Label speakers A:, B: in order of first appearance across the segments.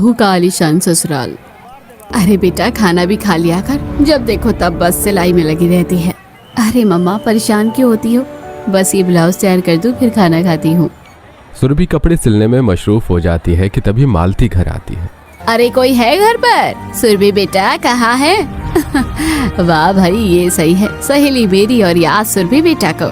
A: भूखा आलीशान ससुराल। अरे बेटा खाना भी खा लिया कर, जब देखो तब बस सिलाई में लगी रहती है। अरे मम्मा परेशान क्यों होती हो, बस ये ब्लाउज तैयार कर दूं फिर खाना खाती हूँ।
B: सुरभि कपड़े सिलने में मशरूफ हो जाती है कि तभी मालती घर आती है।
A: अरे कोई है घर पर? सुरभि बेटा कहाँ है? वाह भाई ये सही है, सहेली मेरी और याद सुरभि बेटा को।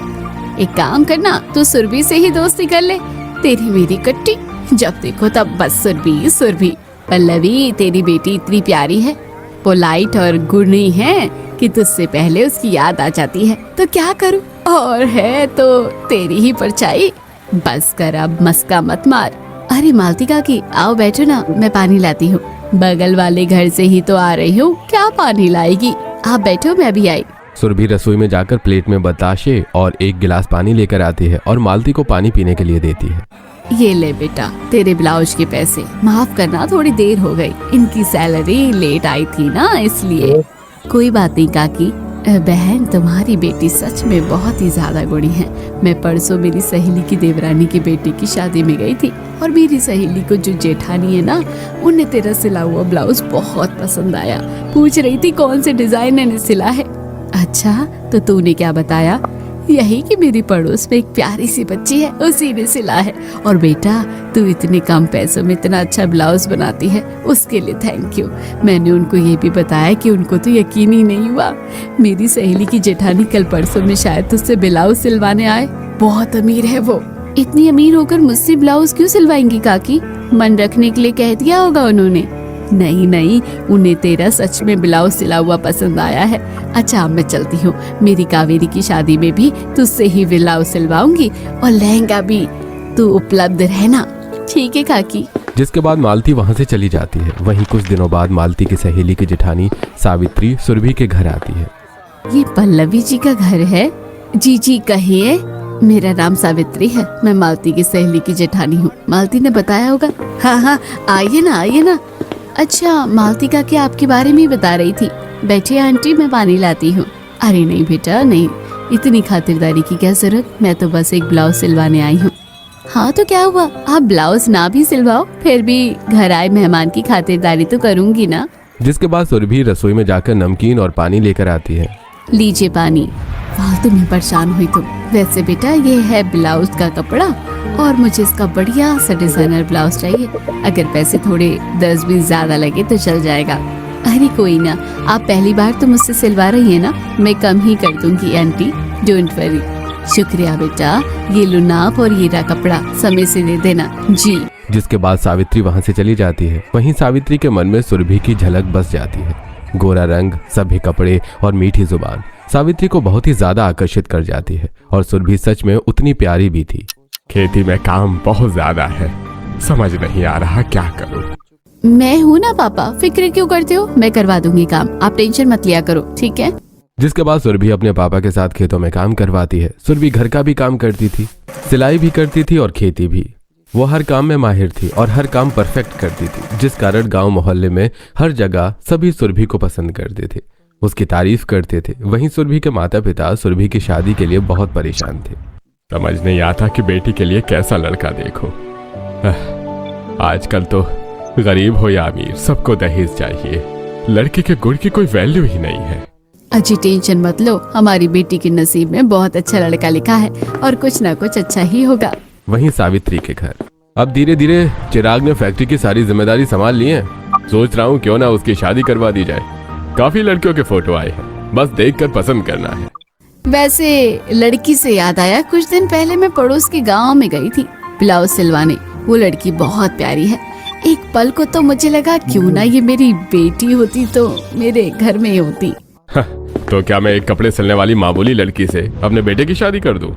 A: एक काम करना, तू सुरभि से ही दोस्ती कर ले, तेरी मेरी कट्टी, जब देखो तब बस सुरभि सुरभि। पल्लवी तेरी बेटी इतनी प्यारी है, पोलाइट और गुणी है कि तुझसे पहले उसकी याद आ जाती है। तो क्या करूं, और है तो तेरी ही परछाई। बस कर अब मस्का मत मार। अरे मालती काकी आओ बैठो ना, मैं पानी लाती हूँ। बगल वाले घर से ही तो आ रही हूँ, क्या पानी लाएगी? आप बैठो मैं भी आई।
B: सुरभि रसोई में जाकर प्लेट में बताशे और एक गिलास पानी लेकर आती है और मालती को पानी पीने के लिए देती है।
A: ये ले बेटा तेरे ब्लाउज के पैसे, माफ करना थोड़ी देर हो गई, इनकी सैलरी लेट आई थी ना इसलिए। कोई बात नहीं काकी। बहन तुम्हारी बेटी सच में बहुत ही ज्यादा गुणी है। मैं परसों मेरी सहेली की देवरानी की बेटी की शादी में गई थी और मेरी सहेली को जो जेठानी है ना, उन्हें तेरा सिला हुआ ब्लाउज बहुत पसंद आया। पूछ रही थी कौन से डिजाइनर ने सिला है। अच्छा तो तूने क्या बताया? यही कि मेरी पड़ोस में एक प्यारी सी बच्ची है, उसी ने सिला है। और बेटा तू इतने कम पैसों में इतना अच्छा ब्लाउज बनाती है, उसके लिए थैंक यू। मैंने उनको ये भी बताया कि उनको तो यकीन ही नहीं हुआ। मेरी सहेली की जेठानी कल परसों में शायद तुझसे ब्लाउज सिलवाने आए। बहुत अमीर है वो। इतनी अमीर होकर मुझसे ब्लाउज क्यों सिलवाएंगी काकी? मन रखने के लिए कह दिया होगा उन्होंने। नहीं नहीं, उन्हें तेरा सच में ब्लाउज सिला हुआ पसंद आया है। अच्छा मैं चलती हूँ, मेरी कावेरी की शादी में भी तुझसे ही ब्लाउज सिलवाऊंगी और लहंगा भी, तू उपलब्ध रहना। ठीक है काकी।
B: जिसके बाद मालती वहाँ से चली जाती है। वहीं कुछ दिनों बाद मालती की सहेली की जेठानी सावित्री सुरभि के घर आती है।
A: ये पल्लवी जी का घर है? जी जी कहिए। मेरा नाम सावित्री है, मैं मालती की सहेली की जेठानी हूँ। मालती ने बताया होगा। हाँ हाँ आइए ना आइए ना। अच्छा मालती का क्या आपके बारे में ही बता रही थी। बैठिए आंटी मैं पानी लाती हूँ। अरे नहीं बेटा नहीं, इतनी खातिरदारी की क्या जरूरत, मैं तो बस एक ब्लाउज सिलवाने आई हूँ। हाँ तो क्या हुआ, आप ब्लाउज ना भी सिलवाओ फिर भी घर आए मेहमान की खातिरदारी तो करूँगी ना।
B: जिसके बाद सुरभि रसोई में जाकर नमकीन और पानी लेकर आती है।
A: लीजिए पानी। फालतू में परेशान हुई तुम। वैसे बेटा ये है ब्लाउज का कपड़ा और मुझे इसका बढ़िया सा डिजाइनर ब्लाउज चाहिए। अगर पैसे थोड़े 10-20 ज्यादा लगे तो चल जाएगा। अरे कोई ना, आप पहली बार तो मुझसे सिलवा रही है ना, मैं कम ही कर दूंगी आंटी, डोंट वरी। शुक्रिया बेटा, ये लो नाप और ये रहा कपड़ा, समय से दे देना जी।
B: जिसके बाद सावित्री वहाँ से चली जाती है। वहीं सावित्री के मन में सुरभि की झलक बस जाती है। गोरा रंग, सभी कपड़े और मीठी जुबान सावित्री को बहुत ही ज्यादा आकर्षित कर जाती है। और सुरभि सच में उतनी प्यारी भी थी।
C: खेती में काम बहुत ज्यादा है, समझ नहीं आ रहा क्या करूं।
A: मैं हूँ ना पापा, फिक्र क्यों करते हो, मैं करवा दूंगी काम, आप टेंशन मत लिया करो ठीक है।
B: जिसके बाद सुरभि अपने पापा के साथ खेतों में काम करवाती है। सुरभि घर का भी काम करती थी, सिलाई भी करती थी और खेती भी। वो हर काम में माहिर थी और हर काम परफेक्ट करती थी, जिस कारण गांव मोहल्ले में हर जगह सभी सुरभि को पसंद करते थे, उसकी तारीफ करते थे। वहीं सुरभि के माता पिता सुरभि की शादी के लिए बहुत परेशान थे।
C: समझ नहीं आता कि बेटी के लिए कैसा लड़का देखो। आजकल तो गरीब हो या अमीर सबको दहेज चाहिए, लड़के के गुण की कोई वैल्यू ही नहीं है।
A: अच्छी टेंशन मत लो, हमारी बेटी के नसीब में बहुत अच्छा लड़का लिखा है और कुछ ना कुछ अच्छा ही होगा।
B: वहीं सावित्री के घर अब धीरे धीरे चिराग ने फैक्ट्री की सारी जिम्मेदारी संभाल ली है। सोच रहा हूँ क्यों ना उसकी शादी करवा दी जाए। काफी लड़कियों के फोटो आए हैं, बस देखकर पसंद करना है।
A: वैसे लड़की से याद आया, कुछ दिन पहले मैं पड़ोस के गांव में गई थी ब्लाउज सिलवाने। वो लड़की बहुत प्यारी है। एक पल को तो मुझे लगा क्यों ना ये मेरी बेटी होती तो मेरे घर में ही होती।
C: तो क्या मैं एक कपड़े सिलने वाली मामूली लड़की से अपने बेटे की शादी कर दूं?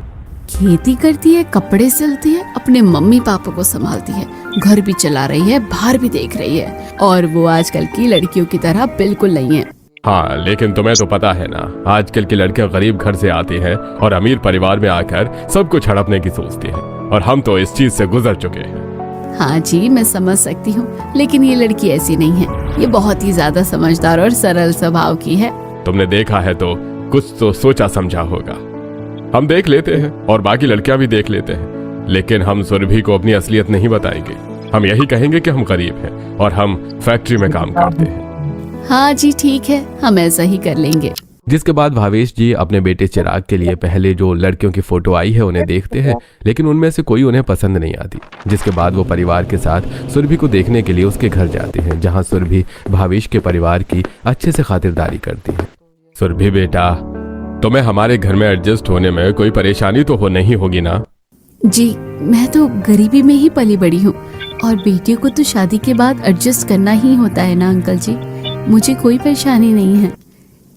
A: खेती करती है, कपड़े सिलती है, अपने मम्मी पापा को संभालती है, घर भी चला रही है, बाहर भी देख रही है, और वो आजकल की लड़कियों की तरह बिल्कुल नहीं है।
C: हाँ लेकिन तुम्हें तो पता है ना, आजकल की लड़कियां गरीब घर से आती हैं और अमीर परिवार में आकर सब कुछ हड़पने की सोचती हैं, और हम तो इस चीज से गुजर चुके हैं।
A: हाँ जी मैं समझ सकती हूँ, लेकिन ये लड़की ऐसी नहीं है। ये बहुत ही ज्यादा समझदार और सरल स्वभाव की है।
C: तुमने देखा है तो कुछ तो सोचा समझा होगा। हम देख लेते हैं और बाकी लड़कियां भी देख लेते हैं, लेकिन हम सुरभि को अपनी असलियत नहीं बताएंगे। हम यही कहेंगे कि हम गरीब हैं और हम फैक्ट्री में काम करते हैं।
A: हाँ जी ठीक है, हम ऐसा ही कर लेंगे।
B: जिसके बाद भावेश जी अपने बेटे चिराग के लिए पहले जो लड़कियों की फोटो आई है उन्हें देखते हैं, लेकिन उनमें से कोई उन्हें पसंद नहीं आती। जिसके बाद वो परिवार के साथ सुरभि को देखने के लिए उसके घर जाते हैं, जहां सुरभि भावेश के परिवार की अच्छे से खातिरदारी करती है।
C: सुरभि बेटा, तुम्हें हमारे घर में एडजस्ट होने में कोई परेशानी तो नहीं होगी ना?
A: जी मैं तो गरीबी में ही पली बड़ी हूँ और बेटियों को तो शादी के बाद एडजस्ट करना ही होता है ना अंकल जी, मुझे कोई परेशानी नहीं है।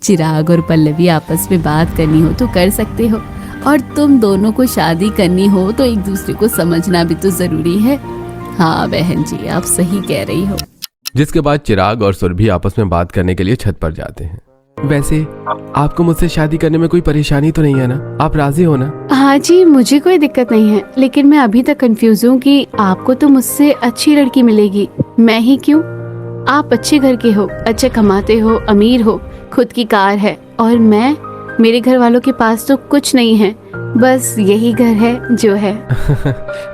A: चिराग और पल्लवी आपस में बात करनी हो तो कर सकते हो, और तुम दोनों को शादी करनी हो तो एक दूसरे को समझना भी तो जरूरी है। हाँ बहन जी, आप सही कह रही हो।
B: जिसके बाद चिराग और सुरभि आपस में बात करने के लिए छत पर जाते हैं। वैसे आपको मुझसे शादी करने में कोई परेशानी तो नहीं है ना? आप राजी हो ना?
D: हाँ जी, मुझे कोई दिक्कत नहीं है, लेकिन मैं अभी तक कंफ्यूज हूँ कि आपको तो मुझसे अच्छी लड़की मिलेगी, मैं ही क्यों? आप अच्छे घर के हो, अच्छे कमाते हो, अमीर हो, खुद की कार है, और मेरे घर वालों के पास तो कुछ नहीं है, बस यही घर है जो है।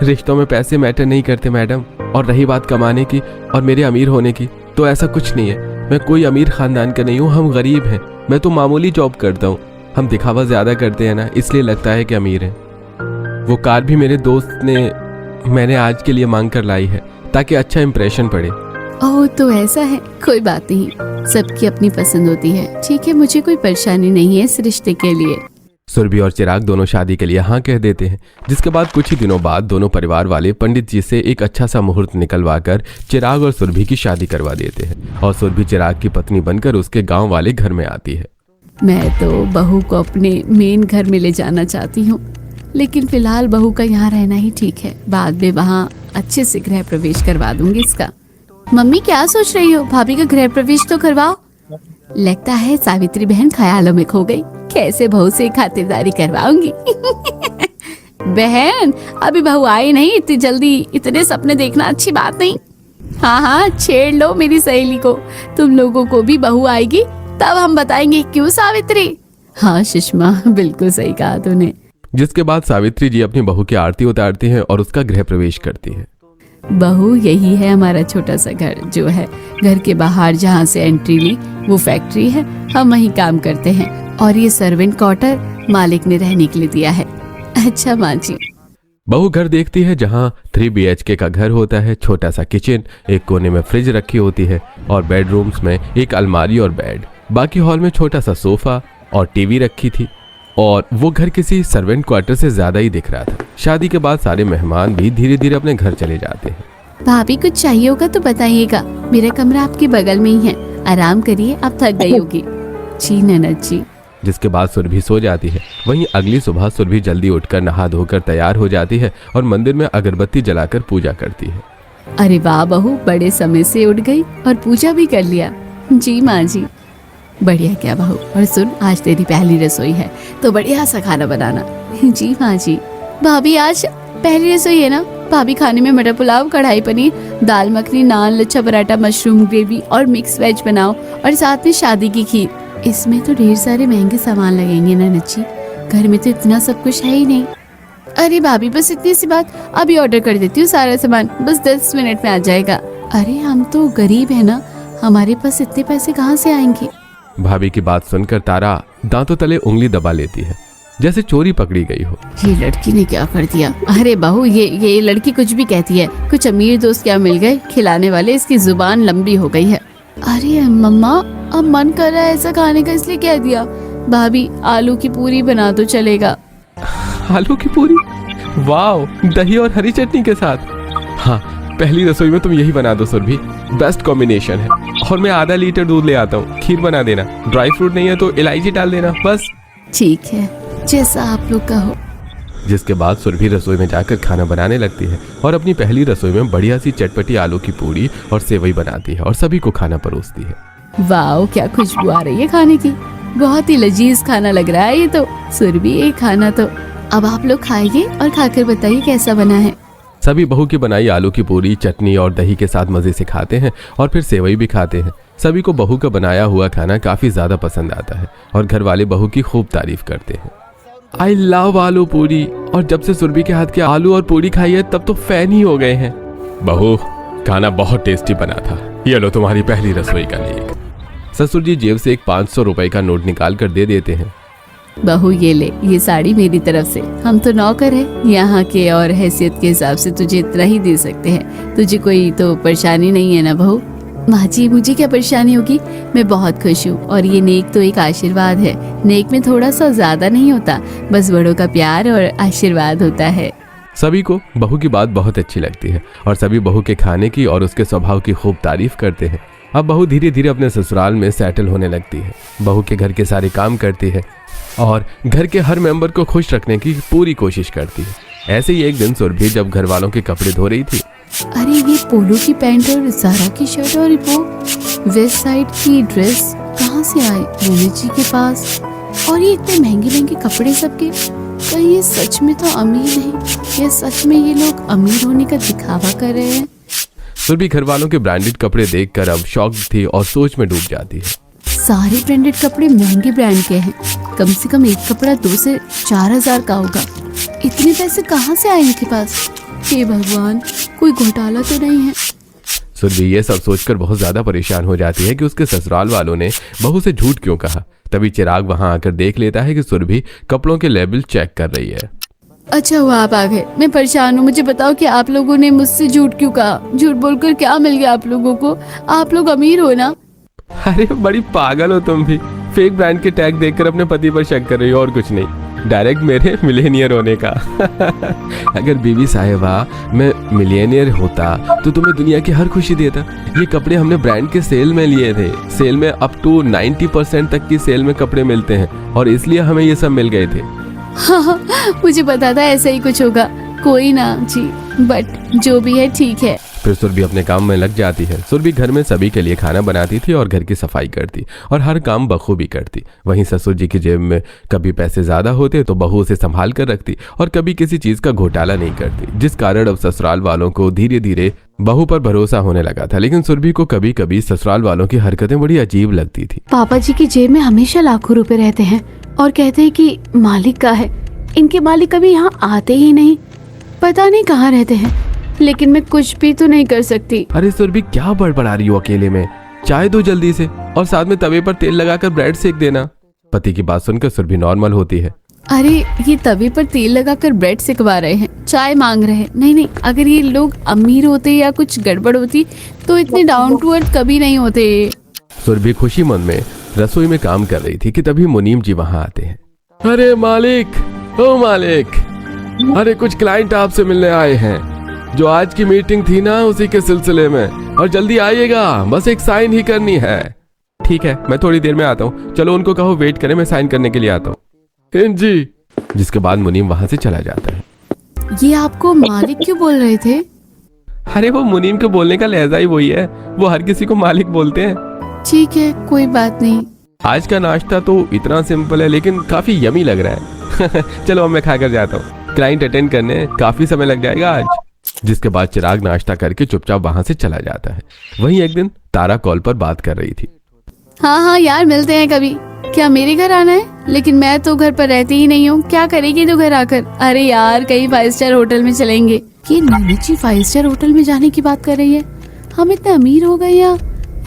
B: रिश्तों में पैसे मैटर नहीं करते मैडम, और रही बात कमाने की और मेरे अमीर होने की, तो ऐसा कुछ नहीं है। मैं कोई अमीर खानदान का नहीं हूँ, हम गरीब हैं। मैं तो मामूली जॉब करता हूँ। हम दिखावा ज्यादा करते हैं ना, इसलिए लगता है कि अमीर हैं। वो कार भी मेरे दोस्त ने मैंने आज के लिए मांग कर लाई है ताकि अच्छा इंप्रेशन पड़े।
A: ओह तो ऐसा है, कोई बात नहीं, सबकी अपनी पसंद होती है। ठीक है, मुझे कोई परेशानी नहीं है इस रिश्ते के लिए।
B: सुरभि और चिराग दोनों शादी के लिए हाँ कह देते हैं। जिसके बाद कुछ ही दिनों बाद दोनों परिवार वाले पंडित जी से एक अच्छा सा मुहूर्त निकलवा कर चिराग और सुरभि की शादी करवा देते हैं, और सुरभि चिराग की पत्नी बनकर उसके गांव वाले घर में आती है।
A: मैं तो बहू को अपने मेन घर में ले जाना चाहती हूँ, लेकिन फिलहाल बहू का यहाँ रहना ही ठीक है। बाद में वहाँ अच्छे से गृह प्रवेश करवा दूंगी इसका। मम्मी क्या सोच रही हो? भाभी का गृह प्रवेश तो करवाओ। लगता है सावित्री बहन ख्यालों में खो गई, कैसे बहू से खातिरदारी करवाऊंगी। बहन अभी बहू आई नहीं इतनी जल्दी, इतने सपने देखना अच्छी बात नहीं। हाँ हाँ छेड़ लो मेरी सहेली को, तुम लोगों को भी बहू आएगी तब हम बताएंगे, क्यों सावित्री? हाँ सुषमा, बिल्कुल सही कहा तूने।
B: जिसके बाद सावित्री जी अपनी बहू की आरती उतारती हैं और उसका गृह प्रवेश करती हैं।
A: बहू यही है हमारा छोटा सा घर, जो है घर के बाहर जहाँ से एंट्री ली वो फैक्ट्री है, हम वहीं काम करते हैं, और ये सर्वेंट क्वार्टर मालिक ने रहने के लिए दिया है। अच्छा माँ जी।
B: बहू घर देखती है जहाँ 3 BHK का घर होता है, छोटा सा किचन, एक कोने में फ्रिज रखी होती है, और बेडरूम्स में एक अलमारी और बेड, बाकी हॉल में छोटा सा सोफा और टीवी रखी थी, और वो घर किसी सर्वेंट क्वार्टर से ज्यादा ही दिख रहा था। शादी के बाद सारे मेहमान भी धीरे धीरे अपने घर चले जाते हैं।
A: भाभी कुछ चाहिए होगा तो बताइएगा, मेरा कमरा आपके बगल में ही है, आराम करिए, आप थक गई होगी। जी ननद जी।
B: जिसके बाद सुरभि सो जाती है। वहीं अगली सुबह सुरभि जल्दी उठकर नहा धोकर तैयार हो जाती है और मंदिर में अगरबत्ती जलाकर पूजा करती है।
A: अरे वाह बहू, बड़े समय से उठ गई और पूजा भी कर लिया। जी माँ जी। बढ़िया क्या बहू, और सुन आज तेरी पहली रसोई है तो बढ़िया सा खाना बनाना। जी माँ जी। भाभी आज पहली रसोई है ना? भाभी खाने में मटर पुलाव, कढ़ाई पनीर, दाल मखनी, नान, लच्छा पराठा, मशरूम ग्रेवी और मिक्स वेज बनाओ, और साथ में शादी की खीर। इसमें तो ढेर सारे महंगे सामान लगेंगे ना नच्ची, घर में तो इतना सब कुछ है ही नहीं। अरे भाभी बस इतनी सी बात, अभी ऑर्डर कर देती हूँ सारा सामान, बस 10 मिनट में आ जाएगा। अरे हम तो गरीब है ना, हमारे पास इतने पैसे कहाँ से आएंगे?
B: भाभी की बात सुनकर तारा दांतों तले उंगली दबा लेती है, जैसे चोरी पकड़ी गई हो।
A: ये लड़की ने क्या कर दिया? अरे बहू ये लड़की कुछ भी कहती है, कुछ अमीर दोस्त क्या मिल गए खिलाने वाले, इसकी जुबान लंबी हो गई है। अरे मम्मा अब मन कर रहा है ऐसा खाने का, इसलिए कह दिया। भाभी आलू की पूरी बना दो, चलेगा?
B: आलू की पूरी? वाओ, दही और हरी चटनी के साथ। हाँ, पहली रसोई में तुम यही बना दो सुरभि, बेस्ट कॉम्बिनेशन है। और मैं आधा लीटर दूध ले आता हूँ, खीर बना देना, ड्राई फ्रूट नहीं है तो इलायची डाल देना, बस।
A: ठीक है, जैसा आप लोग का हो।
B: जिसके बाद सुरभि रसोई में जाकर खाना बनाने लगती है और अपनी पहली रसोई में बढ़िया सी चटपटी आलू की पूरी और सेवई बनाती है और सभी को खाना परोसती है।
A: वाह क्या खुशबू आ रही है खाने की, बहुत ही लजीज खाना लग रहा है ये तो। सुरभि ये खाना तो अब आप लोग खाइए और खाकर बताइए कैसा बना है।
B: सभी बहू की बनाई आलू की पूरी चटनी और दही के साथ मजे से खाते हैं और फिर सेवई भी खाते हैं। सभी को बहू का बनाया हुआ खाना काफी ज्यादा पसंद आता है और घर वाले बहू की खूब तारीफ करते हैं। आई लव आलू पूरी, और जब से सुरभि के हाथ के आलू और पूरी खाई है तब तो फैन ही हो गए हैं।
C: बहू, खाना बहुत टेस्टी बना था। ये लो तुम्हारी पहली रसोई का लेख।
B: ससुर जी जेब से एक 500 रुपए का नोट निकाल कर दे देते हैं।
A: बहू ये ले, ये साड़ी मेरी तरफ से। हम तो नौकर है यहाँ के और हैसियत के हिसाब से तुझे इतना ही दे सकते हैं। तुझे कोई तो परेशानी नहीं है ना बहू? माँ जी, मुझे क्या परेशानी होगी, मैं बहुत खुश हूँ। और ये नेक तो एक आशीर्वाद है। नेक में थोड़ा सा ज्यादा नहीं होता, बस बड़ों का प्यार और आशीर्वाद होता है।
B: सभी को बहू की बात बहुत अच्छी लगती है और सभी बहू के खाने की और उसके स्वभाव की खूब तारीफ करते हैं। अब बहू धीरे धीरे अपने ससुराल में सेटल होने लगती है। बहू के घर के सारे काम करती है और घर के हर मेंबर को खुश रखने की पूरी कोशिश करती है। ऐसे ही एक दिन सुरभि जब घर वालों के कपड़े धो रही थी।
A: अरे ये पोलो की पैंट और ज़ारा की शर्ट और वो वेस्ट साइड की ड्रेस कहाँ से आए मोहित जी के पास? और ये इतने महंगे महंगे कपड़े सबके, कहीं ये सच में तो अमीर नहीं? ये सच में ये लोग अमीर होने का दिखावा कर रहे हैं?
B: सुरभि घर वालों के ब्रांडेड कपड़े देखकर अब शॉक थी और सोच में डूब जाती है।
A: सारे ब्रांडेड कपड़े महंगे ब्रांड के हैं। कम से कम एक कपड़ा 2 से 4 हजार का होगा। इतने पैसे कहाँ से आए इनके पास? हे भगवान, कोई घोटाला तो नहीं है?
B: सुरभि ये सब सोचकर बहुत ज्यादा परेशान हो जाती है कि उसके ससुराल वालों ने बहू से झूठ क्यों कहा। तभी चिराग वहां आकर देख लेता है कि सुरभि कपड़ों के लेबल चेक कर रही है।
A: अच्छा हुआ आप आ गए, मैं परेशान हूँ। मुझे बताओ कि आप लोगों ने मुझसे झूठ क्यों कहा? झूठ बोलकर क्या मिल गया आप लोगों को? आप लोग अमीर हो ना?
B: अरे बड़ी पागल हो तुम भी। फेक ब्रांड के टैग देखकर अपने पति पर शक कर रही हो और कुछ नहीं, डायरेक्ट मेरे मिलेनियर होने का। अगर बीवी साहिबा मैं मिलेनियर होता तो तुम्हें दुनिया की हर खुशी देता। ये कपड़े हमने ब्रांड के सेल में लिए थे। सेल में अप टू 90% तक की सेल में कपड़े मिलते हैं और इसलिए हमें ये सब मिल गए थे।
A: हाँ, मुझे पता था ऐसा ही कुछ होगा। कोई ना जी, बट जो भी है ठीक है।
B: फिर सुरभि अपने काम में लग जाती है। सुरभि घर में सभी के लिए खाना बनाती थी और घर की सफाई करती और हर काम बखूबी करती। वहीं ससुर जी की जेब में कभी पैसे ज्यादा होते तो बहू उसे संभाल कर रखती और कभी किसी चीज का घोटाला नहीं करती, जिस कारण अब ससुराल वालों को धीरे धीरे बहू पर भरोसा होने लगा था। लेकिन सुरभि को कभी कभी ससुराल वालों की हरकतें बड़ी अजीब लगती थी।
D: पापा जी की जेब में हमेशा लाखों रुपए रहते हैं और कहते हैं कि मालिक का है। इनके मालिक कभी यहाँ आते ही नहीं, पता नहीं कहाँ रहते हैं। लेकिन मैं कुछ भी तो नहीं कर सकती।
B: अरे सुरभि क्या बड़बड़ा रही हो अकेले में? चाय दो जल्दी से और साथ में तवे पर तेल लगाकर ब्रेड सेक देना। पति की बात सुनकर सुरभि नॉर्मल होती है।
A: अरे ये तवे पर तेल लगाकर ब्रेड सिकवा रहे हैं, चाय मांग रहे हैं। नहीं, अगर ये लोग अमीर होते या कुछ गड़बड़ होती तो इतने डाउन टू अर्थ कभी नहीं होते।
B: सुरभि खुशी मन में रसोई में काम कर रही थी कि तभी मुनीम जी वहां आते हैं। अरे मालिक, ओ मालिक, अरे कुछ क्लाइंट आपसे मिलने आए हैं। जो आज की मीटिंग थी ना उसी के सिलसिले में, और जल्दी आइएगा, बस एक साइन ही करनी है। ठीक है, मैं थोड़ी देर में आता हूँ। चलो उनको कहो वेट करें, मैं साइन करने के लिए आता हूँ। जी। जिसके बाद मुनीम वहां से चला जाता है।
A: ये आपको मालिक क्यों बोल रहे थे?
B: अरे वो मुनीम के बोलने का लहजा ही वही है, वो हर किसी को मालिक बोलते हैं।
A: ठीक है, कोई बात नहीं।
B: आज का नाश्ता तो इतना सिंपल है लेकिन काफी यमी लग रहा है। चलो अब मैं खाकर जाता हूँ, क्लाइंट अटेंड करने काफी समय लग जाएगा आज। जिसके बाद चिराग नाश्ता करके चुपचाप वहां से चला जाता है। वहीं एक दिन तारा कॉल पर बात कर रही थी।
A: हाँ यार, मिलते हैं कभी। क्या मेरे घर आना है? लेकिन मैं तो घर पर रहती ही नहीं हूँ। क्या करेगी तो घर आकर? अरे यार, कहीं 5 स्टार होटल में चलेंगे। ये नीची 5 स्टार होटल में जाने की बात कर रही है। हम इतने अमीर हो गए या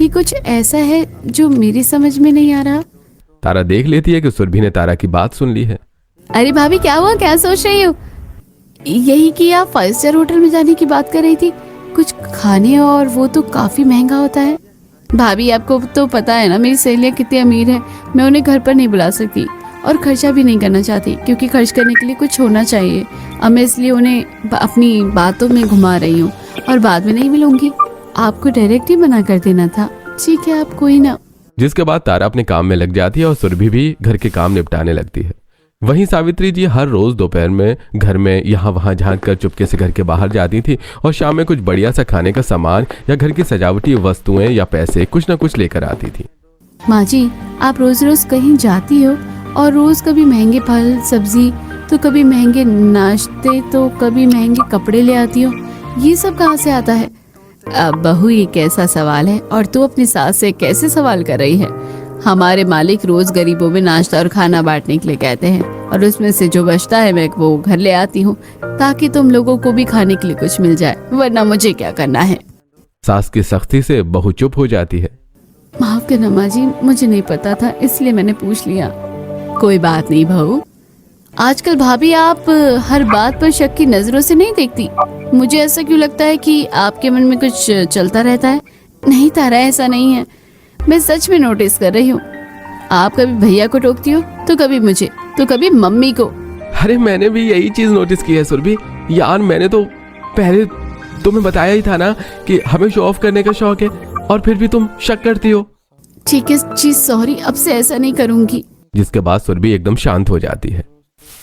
A: ये कुछ ऐसा है जो मेरी समझ में नहीं आ रहा?
B: तारा देख लेती है कि सुरभि ने तारा की बात सुन ली है।
A: अरे भाभी, क्या हुआ? क्या सोच रही हो? यही कि आप 5 स्टार होटल में जाने की बात कर रही थी। कुछ खाने, और वो तो काफी महंगा होता है। भाभी, आपको तो पता है ना मेरी सहेलियाँ कितनी अमीर है। मैं उन्हें घर पर नहीं बुला सकती और खर्चा भी नहीं करना चाहती, क्योंकि खर्च करने के लिए कुछ होना चाहिए। अब मैं इसलिए उन्हें अपनी बातों में घुमा रही हूँ और बाद में नहीं मिलूंगी। आपको डायरेक्ट ही मना कर देना था। ठीक है, आप कोई ना।
B: जिसके बाद तारा अपने काम में लग जाती है और सुरभि भी घर के काम निपटाने लगती है। वहीं सावित्री जी हर रोज दोपहर में घर में यहाँ वहाँ झांक कर चुपके से घर के बाहर जाती थी और शाम में कुछ बढ़िया सा खाने का सामान या घर की सजावटी वस्तुएं या पैसे कुछ न कुछ लेकर आती थी।
A: माँ जी, आप रोज रोज कहीं जाती हो और रोज कभी महंगे फल सब्जी, तो कभी महंगे नाश्ते, तो कभी महंगे कपड़े ले आती हो। ये सब कहाँ से आता है? अब बहू, ये कैसा सवाल है? और तू अपनी सास से कैसे सवाल कर रही है? हमारे मालिक रोज गरीबों में नाश्ता और खाना बांटने के लिए कहते हैं, और उसमें से जो बचता है मैं वो घर ले आती हूँ ताकि तुम लोगों को भी खाने के लिए कुछ मिल जाए, वरना मुझे क्या करना है।
B: सास की सख्ती से बहू चुप हो जाती है।
A: माफ करना माँ जी, मुझे नहीं पता था इसलिए मैंने पूछ लिया। कोई बात नहीं बहू। आजकल भाभी आप हर बात पर शक की नजरों से नहीं देखती। मुझे ऐसा क्यों लगता है कि आपके मन में कुछ चलता रहता है। नहीं तारा, ऐसा नहीं है, मैं सच में नोटिस कर रही हूँ। आप कभी भैया को टोकती हो तो कभी मुझे तो कभी मम्मी को।
B: अरे मैंने भी यही चीज नोटिस की है सुरभि। यार मैंने तो पहले तुम्हें बताया ही था ना कि हमें शो ऑफ करने का शौक है, और फिर भी तुम शक करती हो।
A: ठीक है जी, सॉरी, अब से ऐसा नहीं करूंगी।
B: जिसके बाद सुरभि एकदम शांत हो जाती है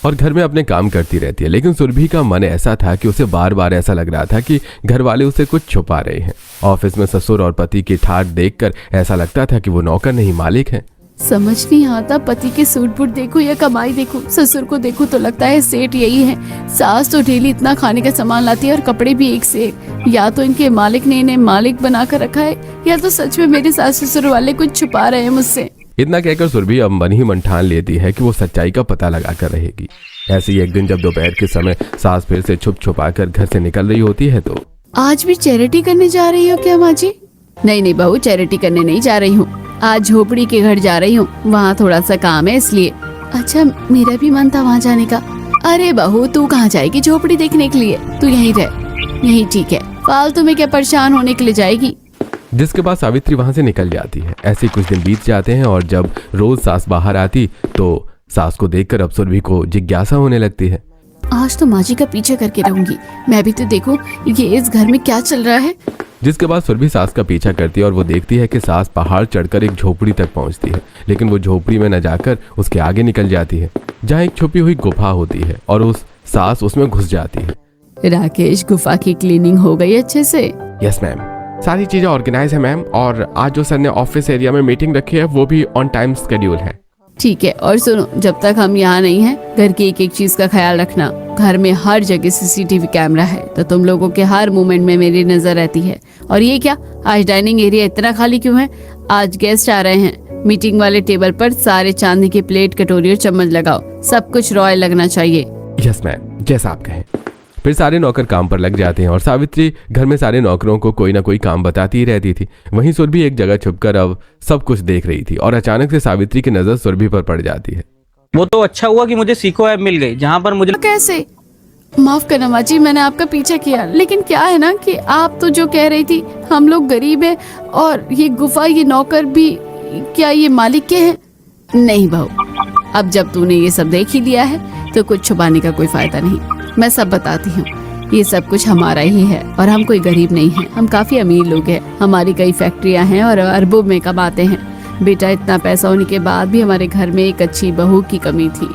B: और घर में अपने काम करती रहती है। लेकिन सुरभि का मन ऐसा था कि उसे बार बार ऐसा लग रहा था कि घर वाले उसे कुछ छुपा रहे हैं। ऑफिस में ससुर और पति की ठाट देखकर ऐसा लगता था कि वो नौकर नहीं मालिक है।
A: समझ नहीं आता, पति के सूट बूट देखो या कमाई देखो, ससुर को देखो तो लगता है सेठ यही है। सास तो डेली इतना खाने का सामान लाती है और कपड़े भी एक से एक। या तो इनके मालिक ने इन्हें मालिक बनाकर रखा है, या तो सच में मेरे सास ससुर वाले कुछ छुपा रहे हैं मुझसे।
B: इतना कहकर सुरभि अब मन ही मन ठान लेती है कि वो सच्चाई का पता लगा कर रहेगी। ऐसे ही एक दिन जब दोपहर के समय सास फिर से छुप छुपा कर घर से निकल रही होती है तो
A: आज भी चैरिटी करने जा रही हो क्या माँ जी? नहीं बहू, चैरिटी करने नहीं जा रही हूँ। आज झोपड़ी के घर जा रही हूँ, वहाँ थोड़ा सा काम है इसलिए। अच्छा, मेरा भी मन था वहाँ जाने का। अरे बहू, तू कहाँ जाएगी झोपड़ी देखने के लिए? तू यहीं रह, यहीं ठीक है। फालतू में क्या परेशान होने के लिए जाएगी?
B: जिसके बाद सावित्री वहां से निकल जाती है। ऐसे कुछ दिन बीत जाते हैं और जब रोज सास बाहर आती तो सास को देखकर अब सुरभि को जिज्ञासा होने लगती है।
A: आज तो माँ जी का पीछे करके रहूंगी, मैं भी तो देखूं ये इस घर में क्या चल रहा है।
B: जिसके बाद सुरभि सास का पीछा करती है और वो देखती है कि सास पहाड़ चढ़कर एक झोपड़ी तक पहुंचती है, लेकिन वो झोपड़ी में न जाकर उसके आगे निकल जाती है जहाँ एक छुपी हुई गुफा होती है और उस सास उसमें घुस जाती है।
A: राकेश, गुफा की क्लीनिंग हो गई अच्छे से?
B: यस मैम, सारी चीजें ऑर्गेनाइज है मैम, और आज जो सर ने ऑफिस एरिया में मीटिंग रखी है वो भी ऑन टाइम शेड्यूल है।
A: ठीक है, और सुनो, जब तक हम यहाँ नहीं हैं, घर की एक एक चीज का ख्याल रखना। घर में हर जगह सीसीटीवी कैमरा है, तो तुम लोगों के हर मूवमेंट में मेरी नजर रहती है। और ये क्या, आज डाइनिंग एरिया इतना खाली क्यों है? आज गेस्ट आ रहे हैं। मीटिंग वाले टेबल पर सारे चांदी की प्लेट, कटोरी और चम्मच लगाओ, सब कुछ रॉयल लगना चाहिए।
B: यस मैम, जैसा आप कहें। फिर सारे नौकर काम पर लग जाते हैं और सावित्री घर में सारे नौकरों को कोई ना कोई काम बताती ही रहती थी। वहीं सुरभि एक जगह छुपकर अब सब कुछ देख रही थी और अचानक से सावित्री की नजर सुरभि पर पड़ जाती है।
E: वो तो अच्छा हुआ कि मुझे सीको ऐप मिल गई, जहाँ पर मुझे
A: कैसे? माफ करना माँ जी, मैंने आपका पीछा किया, लेकिन क्या है ना कि आप तो जो कह रही थी, हम लोग गरीब हैं और ये गुफा, ये नौकर भी क्या ये मालिक के हैं? नहीं बहू, अब जब तूने ये सब देख ही लिया है तो कुछ छुपाने का कोई फायदा नहीं। मैं सब बताती हूँ, ये सब कुछ हमारा ही है और हम कोई गरीब नहीं हैं, हम काफी अमीर लोग हैं। हमारी कई फैक्ट्रियाँ हैं और अरबों में कमाते हैं। बेटा, इतना पैसा होने के बाद भी हमारे घर में एक अच्छी बहू की कमी थी।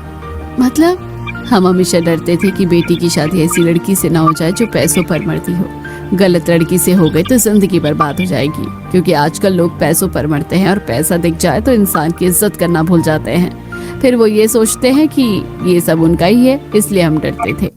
A: मतलब हम हमेशा डरते थे कि बेटी की शादी ऐसी लड़की से ना हो जाए जो पैसों पर मरती हो। गलत लड़की से हो गई तो जिंदगी बर्बाद हो जाएगी, क्योंकि आजकल लोग पैसों पर मरते हैं और पैसा दिख जाए तो इंसान की इज्जत करना भूल जाते हैं। फिर वो ये सोचते हैं कि ये सब उनका ही है, इसलिए हम डरते थे।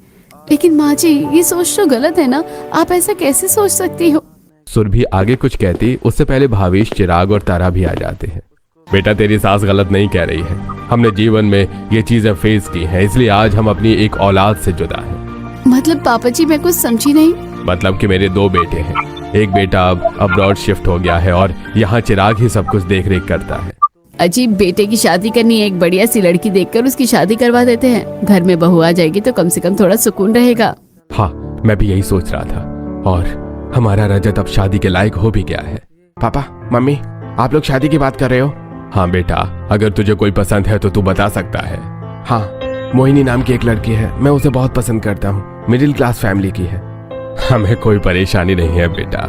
A: लेकिन माँ जी, ये सोच तो गलत है ना, आप ऐसा कैसे सोच सकती हो?
B: सुरभि आगे कुछ कहती उससे पहले भावेश, चिराग और तारा भी आ जाते हैं।
C: बेटा, तेरी सास गलत नहीं कह रही है। हमने जीवन में ये चीजें फेस की हैं, इसलिए आज हम अपनी एक औलाद से जुदा हैं।
A: मतलब पापा जी, मैं कुछ समझी नहीं।
C: मतलब कि मेरे 2 बेटे हैं। एक बेटा अब अब्रॉड शिफ्ट हो गया है और यहाँ चिराग ही सब कुछ देख रेख करता है।
A: अजीब, बेटे की शादी करनी है, एक बढ़िया सी लड़की देखकर उसकी शादी करवा देते हैं। घर में बहू आ जाएगी तो कम से कम थोड़ा सुकून रहेगा।
B: हाँ, मैं भी यही सोच रहा था। और हमारा रजत अब शादी के लायक हो भी गया है। पापा, मम्मी, आप लोग शादी की बात कर रहे हो?
C: हाँ बेटा, अगर तुझे कोई पसंद है तो तू बता सकता है।
B: हाँ, मोहिनी नाम की एक लड़की है, मैं उसे बहुत पसंद करता हूँ। मिडिल क्लास फैमिली की है।
C: हमें कोई परेशानी नहीं है बेटा,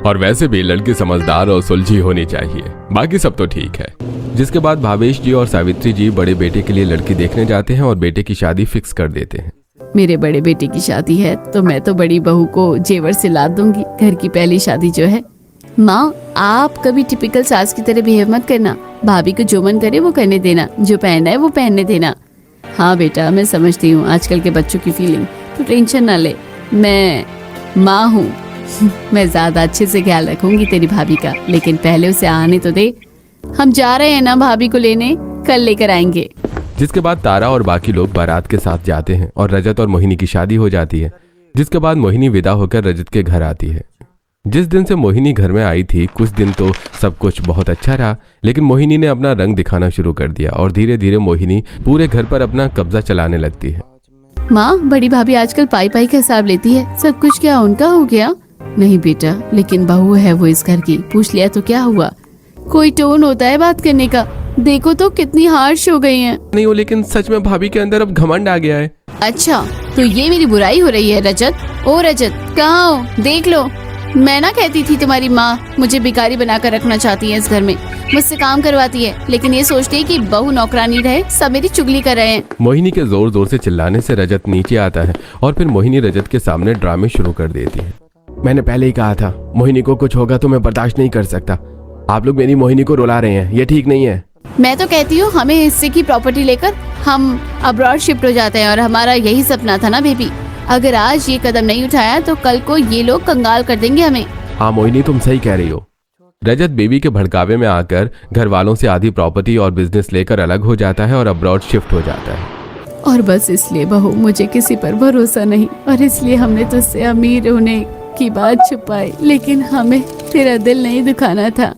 C: और वैसे भी लड़की समझदार और सुलझी होनी चाहिए, बाकी सब तो ठीक है।
B: जिसके बाद भावेश जी और सावित्री जी बड़े बेटे के लिए लड़की देखने जाते हैं और बेटे की शादी फिक्स कर देते हैं।
A: मेरे बड़े बेटे की शादी है तो मैं तो बड़ी बहू को जेवर से लाद दूंगी, घर की पहली शादी जो है। माँ, आप कभी टिपिकल सास की तरह बिहेव मत करना। भाभी को जो मन करे वो करने देना, जो पहनना है वो पहनने देना। हाँ बेटा, मैं समझती हूँ आजकल के बच्चों की फीलिंग, तो टेंशन ना ले, मैं माँ हूँ। मैं ज्यादा अच्छे से ख्याल रखूंगी तेरी भाभी का, लेकिन पहले उसे आने तो दे।
D: हम जा रहे हैं ना भाभी को लेने, कल लेकर आएंगे।
B: जिसके बाद तारा और बाकी लोग बारात के साथ जाते हैं और रजत और मोहिनी की शादी हो जाती है। जिसके बाद मोहिनी विदा होकर रजत के घर आती है। जिस दिन से मोहिनी घर में आई थी कुछ दिन तो सब कुछ बहुत अच्छा रहा, लेकिन मोहिनी ने अपना रंग दिखाना शुरू कर दिया और धीरे धीरे मोहिनी पूरे घर पर अपना कब्जा चलाने लगती है।
D: माँ, बड़ी भाभी आजकल पाई पाई का हिसाब लेती है, सब कुछ क्या उनका हो गया? नहीं बेटा, लेकिन बहू है वो इस घर की, पूछ लिया तो क्या हुआ? कोई टोन होता है बात करने का, देखो तो कितनी हार्श हो गई हैं।
B: नहीं हो, लेकिन सच में भाभी के अंदर अब घमंड आ गया है।
D: अच्छा, तो ये मेरी बुराई हो रही है रजत? ओ रजत, कहाँ हो? देख लो, मैं ना कहती थी तुम्हारी माँ मुझे भिखारी बनाकर रखना चाहती है इस घर में, मुझसे काम करवाती है, लेकिन ये सोचती है कि बहू नौकरानी रहे, सब मेरी चुगली कर रहे हैं।
B: मोहिनी के जोर जोर से चिल्लाने से रजत नीचे आता है और फिर मोहिनी रजत के सामने ड्रामे शुरू कर देती है। मैंने पहले ही कहा था मोहिनी को कुछ होगा तो मैं बर्दाश्त नहीं कर सकता। आप लोग मेरी मोहिनी को रुला रहे हैं, ये ठीक नहीं है।
D: मैं तो कहती हूँ हमें हिस्से की प्रॉपर्टी लेकर हम अब्रॉड शिफ्ट हो जाते हैं, और हमारा यही सपना था ना बेबी। अगर आज ये कदम नहीं उठाया तो कल को ये लोग कंगाल कर देंगे हमें।
B: हाँ मोहिनी, तुम सही कह रही हो। रजत बेबी के भड़कावे में आकर घर वालों से आधी प्रॉपर्टी और बिजनेस लेकर अलग हो जाता है और अब्रॉड शिफ्ट हो जाता है।
D: और बस इसलिए बहू मुझे किसी पर भरोसा नहीं, और इसलिए हमने तुझसे अमीर होने की बात छुपाई, लेकिन हमें तेरा दिल नहीं दुखाना था।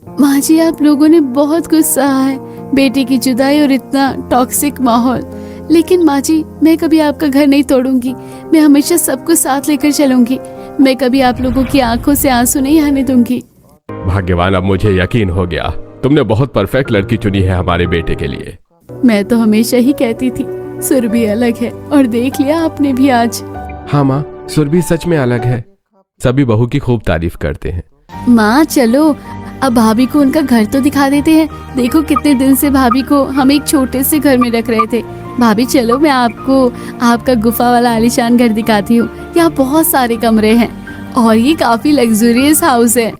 D: माँ जी, आप लोगों ने बहुत कुछ सहा है, बेटी की जुदाई और इतना टॉक्सिक माहौल, लेकिन माँ जी मैं कभी आपका घर नहीं तोड़ूंगी, मैं हमेशा सबको साथ लेकर चलूंगी, मैं कभी आप लोगों की आंखों से आंसू नहीं आने दूंगी।
C: भाग्यवान, अब मुझे यकीन हो गया, तुमने बहुत परफेक्ट लड़की चुनी है हमारे बेटे के लिए।
D: मैं तो हमेशा ही कहती थी सुरभि अलग है, और देख लिया आपने भी आज।
B: हाँ माँ, सुरभि सच में अलग है। सभी बहू की खूब तारीफ करते हैं।
D: माँ चलो अब भाभी को उनका घर तो दिखा देते हैं। देखो कितने दिन से भाभी को हम एक छोटे से घर में रख रहे थे। भाभी चलो, मैं आपको आपका गुफा वाला आलीशान घर दिखाती हूँ। यहाँ बहुत सारे कमरे हैं और ये काफी लग्जूरियस हाउस है।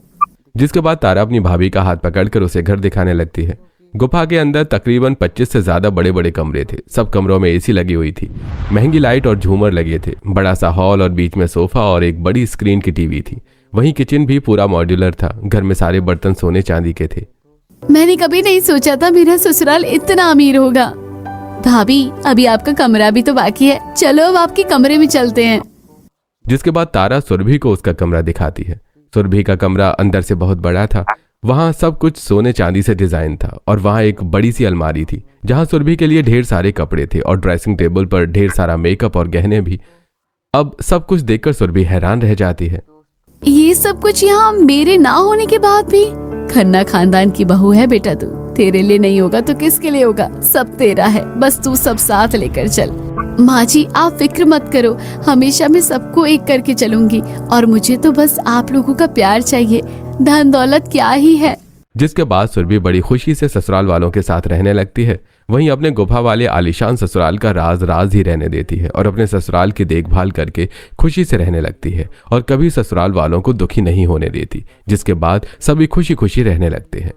B: जिसके बाद तारा अपनी भाभी का हाथ पकड़कर उसे घर दिखाने लगती है। गुफा के अंदर तकरीबन 25 से ज्यादा बड़े बड़े कमरे थे। सब कमरों में एसी लगी हुई थी, महंगी लाइट और झूमर लगे थे, बड़ा सा हॉल और बीच में सोफा और एक बड़ी स्क्रीन की टीवी थी। वहीं किचन भी पूरा मॉड्यूलर था। घर में सारे बर्तन सोने चांदी के थे।
D: मैंने कभी नहीं सोचा था मेरा ससुराल इतना अमीर होगा। भाभी अभी आपका कमरा भी तो बाकी है, चलो अब आपके कमरे में चलते हैं।
B: जिसके बाद तारा सुरभि को उसका कमरा दिखाती है। सुरभि का कमरा अंदर से बहुत बड़ा था। वहां सब कुछ सोने चांदी से डिजाइन था और वहां एक बड़ी सी अलमारी थी जहां सुरभि के लिए ढेर सारे कपड़े थे और ड्रेसिंग टेबल पर ढेर सारा मेकअप और गहने भी। अब सब कुछ देखकर सुरभि हैरान रह जाती है।
D: ये सब कुछ यहाँ मेरे ना होने के बाद भी? खन्ना खानदान की बहू है बेटा तू, तेरे लिए नहीं होगा तो किसके लिए होगा? सब तेरा है, बस तू सब साथ लेकर चल। माँ जी आप फिक्र मत करो, हमेशा मैं सबको एक करके चलूंगी, और मुझे तो बस आप लोगों का प्यार चाहिए, धन दौलत क्या ही है।
B: जिसके बाद सुरभि बड़ी खुशी से ससुराल वालों के साथ रहने लगती है। वहीं अपने गुफा वाले आलीशान ससुराल का राज राज ही रहने देती है और अपने ससुराल की देखभाल करके खुशी से रहने लगती है और कभी ससुराल वालों को दुखी नहीं होने देती। जिसके बाद सभी खुशी खुशी रहने लगते हैं।